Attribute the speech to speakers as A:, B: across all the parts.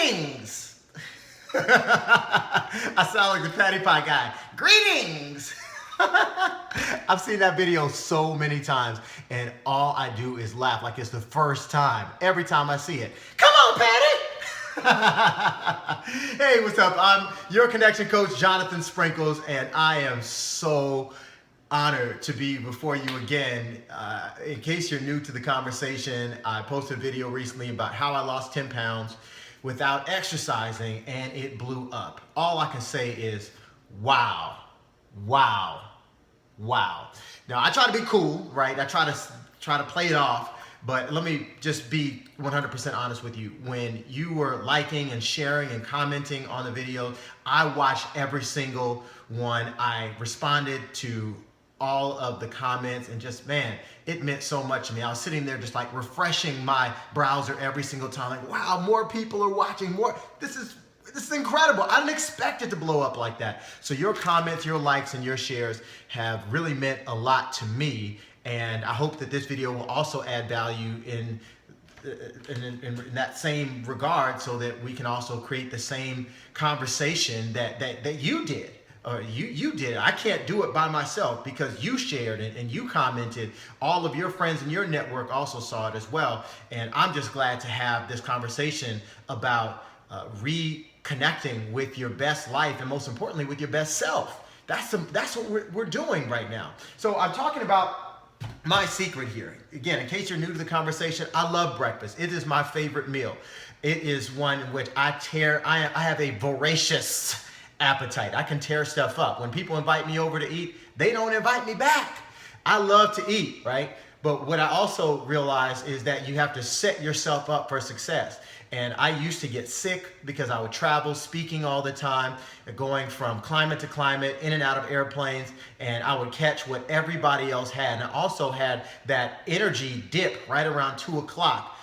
A: Greetings! I sound like the patty pie guy. Greetings! I've seen that video so many times, and all I do is laugh like it's the first time. Every time I see it. Come on, Patty! Hey, what's up? I'm your connection coach, Jonathan Sprinkles, and I am so honored to be before you again. In case you're new to the conversation, I posted a video recently about how I lost 10 pounds without exercising, and it blew up. All I can say is, wow, wow, wow. Now, I try to be cool, right? I try to play it off, but let me just be 100% honest with you. When you were liking and sharing and commenting on the video, I watched every single one. I responded to all of the comments, and just, man, it meant so much to me. I was sitting there just like refreshing my browser every single time, like, wow, more people are watching, more. This is incredible. I didn't expect it to blow up like that. So your comments, your likes, and your shares have really meant a lot to me, and I hope that this video will also add value in that same regard, so that we can also create the same conversation that you did. You did it. I can't do it by myself, because you shared it and you commented. All of your friends in your network also saw it as well. And I'm just glad to have this conversation about reconnecting with your best life, and most importantly, with your best self. That's what we're doing right now. So I'm talking about my secret here. Again, in case you're new to the conversation, I love breakfast. It is my favorite meal. It is one in which I have a voracious appetite. I can tear stuff up. When people invite me over to eat, they don't invite me back. I love to eat, right? But what I also realize is that you have to set yourself up for success. And I used to get sick because I would travel speaking all the time, going from climate to climate, in and out of airplanes, and I would catch what everybody else had. And I also had that energy dip right around 2 o'clock.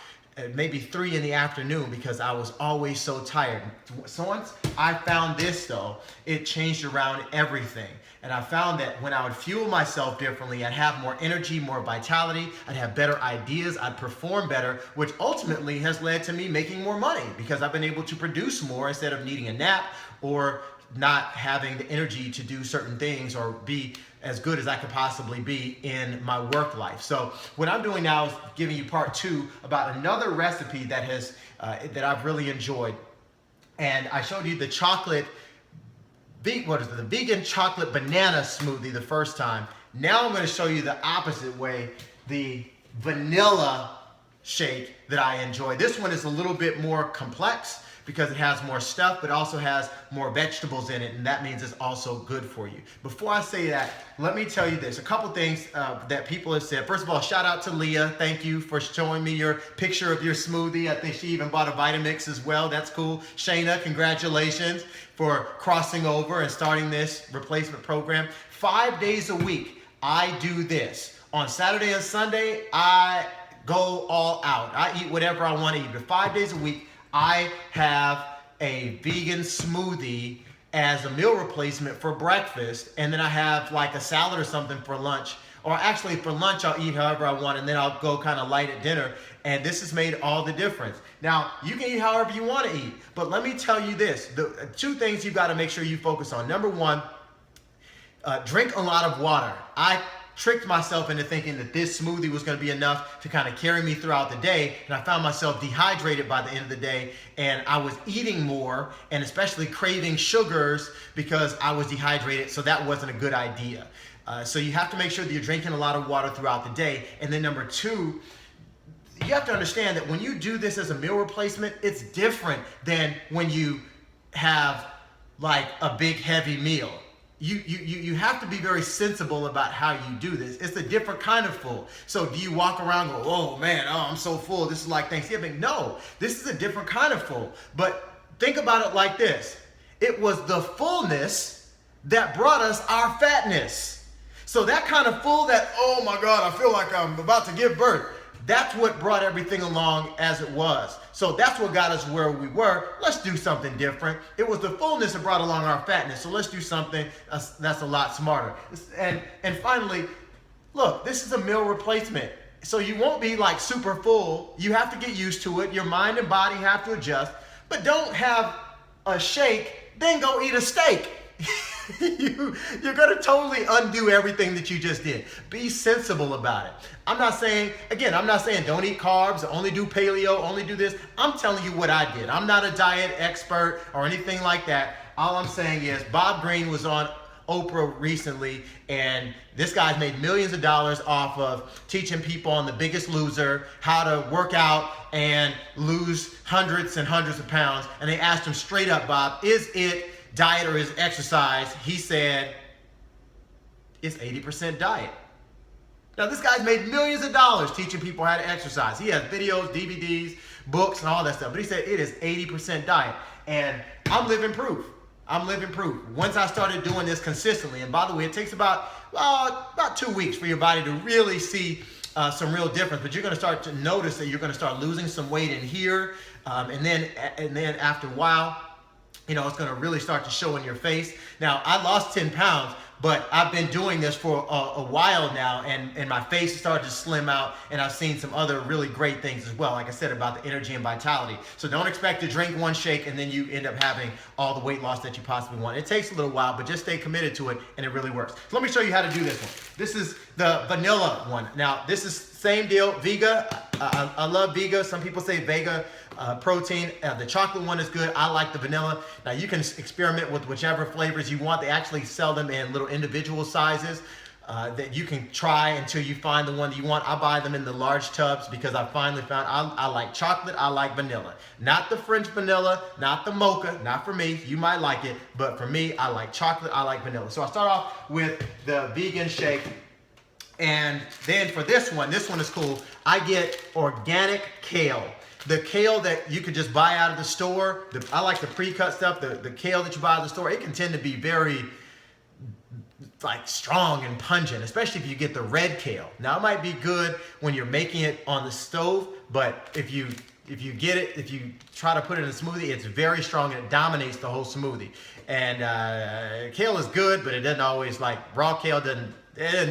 A: Maybe 3 in the afternoon, because I was always so tired. So once I found this though, it changed around everything. And I found that when I would fuel myself differently, I'd have more energy, more vitality, I'd have better ideas, I'd perform better, which ultimately has led to me making more money, because I've been able to produce more instead of needing a nap or not having the energy to do certain things or be as good as I could possibly be in my work life. So what I'm doing now is giving you part 2 about another recipe that that I've really enjoyed. And I showed you the the vegan chocolate banana smoothie the first time. Now I'm going to show you the opposite way, the vanilla shake that I enjoy. This one is a little bit more complex because it has more stuff, but also has more vegetables in it, and that means it's also good for you. Before I say that, let me tell you this. A couple things that people have said. First of all, shout out to Leah. Thank you for showing me your picture of your smoothie. I think she even bought a Vitamix as well. That's cool. Shayna, congratulations for crossing over and starting this replacement program. 5 days a week, I do this. On Saturday and Sunday, I go all out. I eat whatever I want to eat, but 5 days a week, I have a vegan smoothie as a meal replacement for breakfast, and then I have like a salad or something for lunch. Or actually for lunch, I'll eat however I want, and then I'll go kind of light at dinner. And this has made all the difference. Now, you can eat however you want to eat, but let me tell you this. The 2 things you've got to make sure you focus on. Number 1, drink a lot of water. I tricked myself into thinking that this smoothie was going to be enough to kind of carry me throughout the day, and I found myself dehydrated by the end of the day, and I was eating more and especially craving sugars because I was dehydrated, so that wasn't a good idea. So you have to make sure that you're drinking a lot of water throughout the day. And then number 2, you have to understand that when you do this as a meal replacement, it's different than when you have like a big heavy meal. You have to be very sensible about how you do this. It's a different kind of full. So do you walk around and go, oh man, I'm so full, this is like Thanksgiving? No, this is a different kind of full. But think about it like this. It was the fullness that brought us our fatness. So that kind of full that, oh my God, I feel like I'm about to give birth. That's what brought everything along as it was. So that's what got us where we were. Let's do something different. It was the fullness that brought along our fatness. So let's do something that's a lot smarter. And finally, look, this is a meal replacement. So you won't be like super full. You have to get used to it. Your mind and body have to adjust. But don't have a shake, then go eat a steak. You're going to totally undo everything that you just did. Be sensible about it. I'm not saying don't eat carbs, only do paleo, only do this. I'm telling you what I did. I'm not a diet expert or anything like that. All I'm saying is Bob Greene was on Oprah recently, and this guy's made millions of dollars off of teaching people on The Biggest Loser how to work out and lose hundreds and hundreds of pounds. And they asked him straight up, Bob, is it diet or is it exercise? He said, it's 80% diet. Now, this guy's made millions of dollars teaching people how to exercise. He has videos, DVDs, books, and all that stuff. But he said it is 80% diet. And I'm living proof. Once I started doing this consistently, and by the way, it takes about 2 weeks for your body to really see some real difference. But you're going to start to notice that you're going to start losing some weight in here, and then after a while, it's going to really start to show in your face. Now, I lost 10 pounds, but I've been doing this for a while now, and my face has started to slim out, and I've seen some other really great things as well, like I said, about the energy and vitality. So don't expect to drink one shake and then you end up having all the weight loss that you possibly want. It takes a little while, but just stay committed to it, and it really works. So let me show you how to do this one. This is the vanilla one. Now, this is same deal, Vega. I love Vega. Some people say Vega protein. The chocolate one is good. I like the vanilla. Now, you can experiment with whichever flavors you want. They actually sell them in little individual sizes that you can try until you find the one that you want. I buy them in the large tubs because I finally found I like chocolate, I like vanilla. Not the French vanilla, not the mocha, not for me. You might like it, but for me, I like chocolate, I like vanilla. So I start off with the vegan shake. And then for this one is cool. I get organic kale. The kale that you could just buy out of the store, I like the pre-cut stuff, the kale that you buy out of the store, it can tend to be very strong and pungent, especially if you get the red kale. Now, it might be good when you're making it on the stove, but if you try to put it in a smoothie, it's very strong and it dominates the whole smoothie. And kale is good, but it doesn't always, raw kale doesn't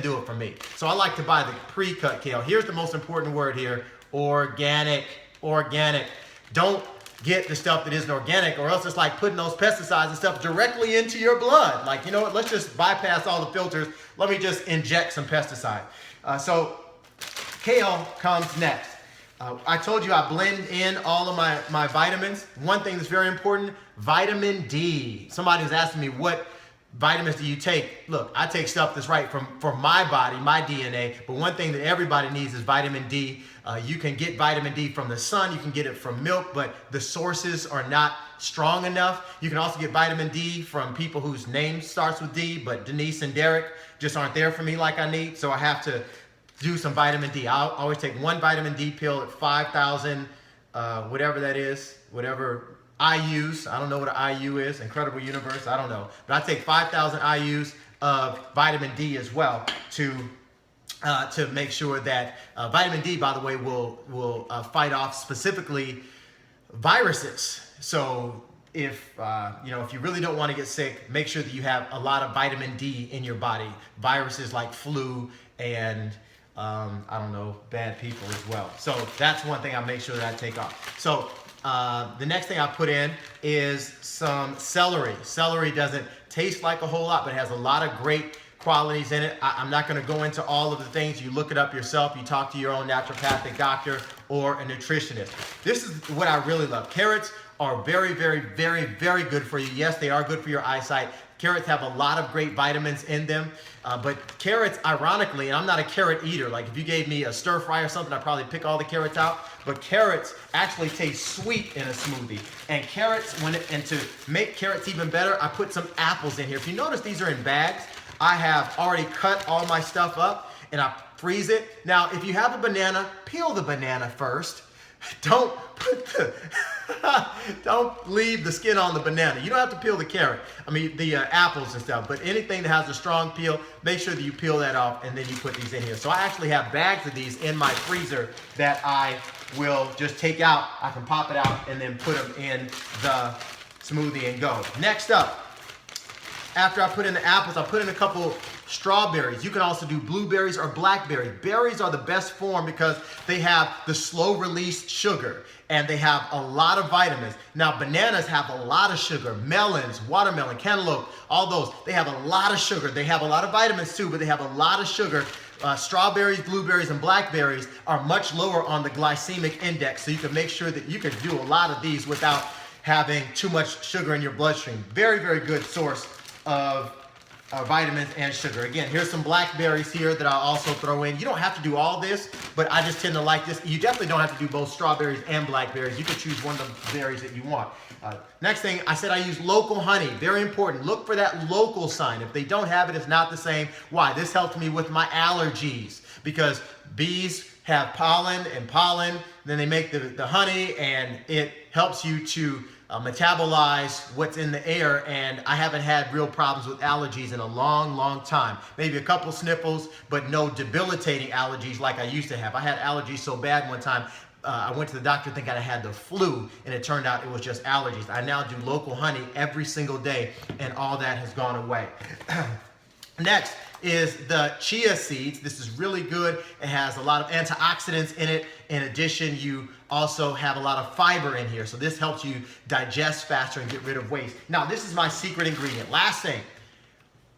A: do it for me. So I like to buy the pre-cut kale. Here's the most important word here, organic. Organic. Don't get the stuff that isn't organic, or else it's like putting those pesticides and stuff directly into your blood. You know what? Let's just bypass all the filters. Let me just inject some pesticide. So kale comes next. I told you I blend in all of my vitamins. One thing that's very important, vitamin D. Somebody was asking me, what vitamins do you take? Look, I take stuff that's right from my body, my DNA, but one thing that everybody needs is vitamin D. You can get vitamin D from the sun, you can get it from milk, but the sources are not strong enough. You can also get vitamin D from people whose name starts with D, but Denise and Derek just aren't there for me like I need, so I have to do some vitamin D. I'll always take one vitamin D pill at 5,000, whatever that is, whatever IUs. I don't know what an IU is, Incredible Universe, I don't know. But I take 5,000 IUs of vitamin D as well to make sure that vitamin D, by the way, will fight off specifically viruses. So if you really don't want to get sick, make sure that you have a lot of vitamin D in your body. Viruses like flu and bad people as well. So that's one thing I make sure that I take off. So the next thing I put in is some celery. Celery doesn't taste like a whole lot, but it has a lot of great qualities in it. I'm not going to go into all of the things. You look it up yourself. You talk to your own naturopathic doctor or a nutritionist. This is what I really love. Carrots are very, very, very, very good for you. Yes, they are good for your eyesight. Carrots have a lot of great vitamins in them, but carrots, ironically, and I'm not a carrot eater. Like if you gave me a stir fry or something, I'd probably pick all the carrots out, but carrots actually taste sweet in a smoothie. And carrots, and to make carrots even better, I put some apples in here. If you notice, these are in bags. I have already cut all my stuff up and I freeze it. Now, if you have a banana, peel the banana first. Don't leave the skin on the banana. You don't have to peel the carrot. The apples and stuff, but anything that has a strong peel, make sure that you peel that off and then you put these in here. So I actually have bags of these in my freezer that I will just take out. I can pop it out and then put them in the smoothie and go. Next up, after I put in the apples, I put in a couple Strawberries. You can also do blueberries or blackberry. Berries are the best form because they have the slow release sugar and they have a lot of vitamins. Now, bananas have a lot of sugar. Melons, watermelon, cantaloupe, all those, they have a lot of sugar. They have a lot of vitamins too, but they have a lot of sugar. Strawberries, blueberries, and blackberries are much lower on the glycemic index, so you can make sure that you can do a lot of these without having too much sugar in your bloodstream. Very, very good source of vitamins and sugar. Again, here's some blackberries here that I'll also throw in. You don't have to do all this, but I just tend to like this. You definitely don't have to do both strawberries and blackberries. You can choose one of the berries that you want. Next thing, I said I use local honey. Very important. Look for that local sign. If they don't have it, it's not the same. Why? This helped me with my allergies because bees have pollen, then they make the honey, and it helps you to metabolize what's in the air, and I haven't had real problems with allergies in a long, long time. Maybe a couple sniffles, but no debilitating allergies like I used to have. I had allergies so bad one time, I went to the doctor thinking I had the flu, and it turned out it was just allergies. I now do local honey every single day, and all that has gone away. Next is the chia seeds. This is really good. It has a lot of antioxidants in it. In addition, you also have a lot of fiber in here. So this helps you digest faster and get rid of waste. Now, this is my secret ingredient. Last thing,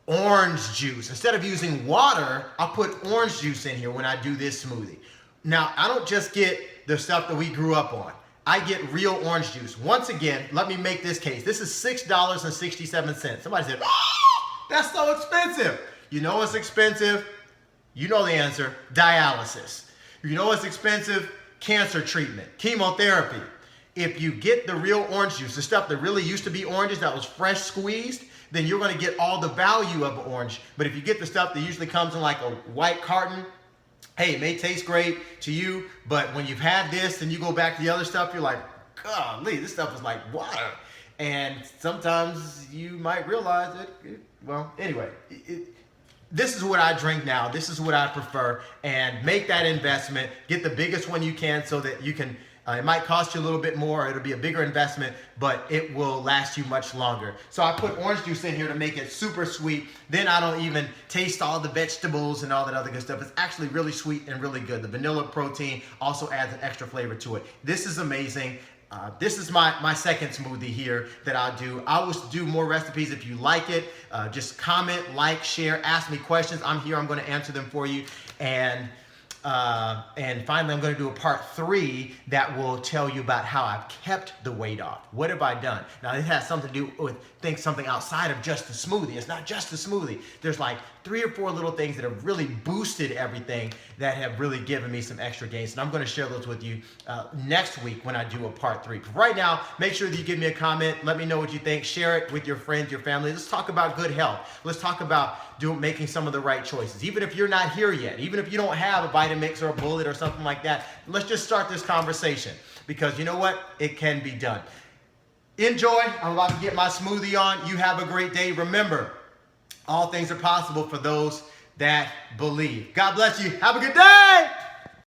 A: orange juice. Instead of using water, I'll put orange juice in here when I do this smoothie. Now, I don't just get the stuff that we grew up on. I get real orange juice. Once again, let me make this case. This is $6.67. Somebody said, oh, that's so expensive. You know what's expensive? You know the answer, dialysis. You know what's expensive? Cancer treatment, chemotherapy. If you get the real orange juice, the stuff that really used to be oranges that was fresh squeezed, then you're gonna get all the value of an orange. But if you get the stuff that usually comes in like a white carton, hey, it may taste great to you, but when you've had this and you go back to the other stuff, you're like, golly, this stuff is like water. And sometimes you might realize well, anyway, this is what I drink now. This is what I prefer. And make that investment. Get the biggest one you can so that you can, it might cost you a little bit more. It'll be a bigger investment, but it will last you much longer. So I put orange juice in here to make it super sweet. Then I don't even taste all the vegetables and all that other good stuff. It's actually really sweet and really good. The vanilla protein also adds an extra flavor to it. This is amazing. This is my second smoothie here that I'll do. I will do more recipes if you like it. Just comment, like, share, ask me questions. I'm here. I'm going to answer them for you. And finally, I'm going to do a part 3 that will tell you about how I've kept the weight off. What have I done? Now, it has something to do with something outside of just the smoothie. It's not just the smoothie. There's like 3 or 4 little things that have really boosted everything that have really given me some extra gains. And I'm going to share those with you next week when I do a part 3. But right now, make sure that you give me a comment. Let me know what you think. Share it with your friends, your family. Let's talk about good health. Let's talk about making some of the right choices. Even if you're not here yet, even if you don't have a Vitamix or a Bullet or something like that, let's just start this conversation because you know what? It can be done. Enjoy. I'm about to get my smoothie on. You have a great day. Remember, all things are possible for those that believe. God bless you. Have a good day.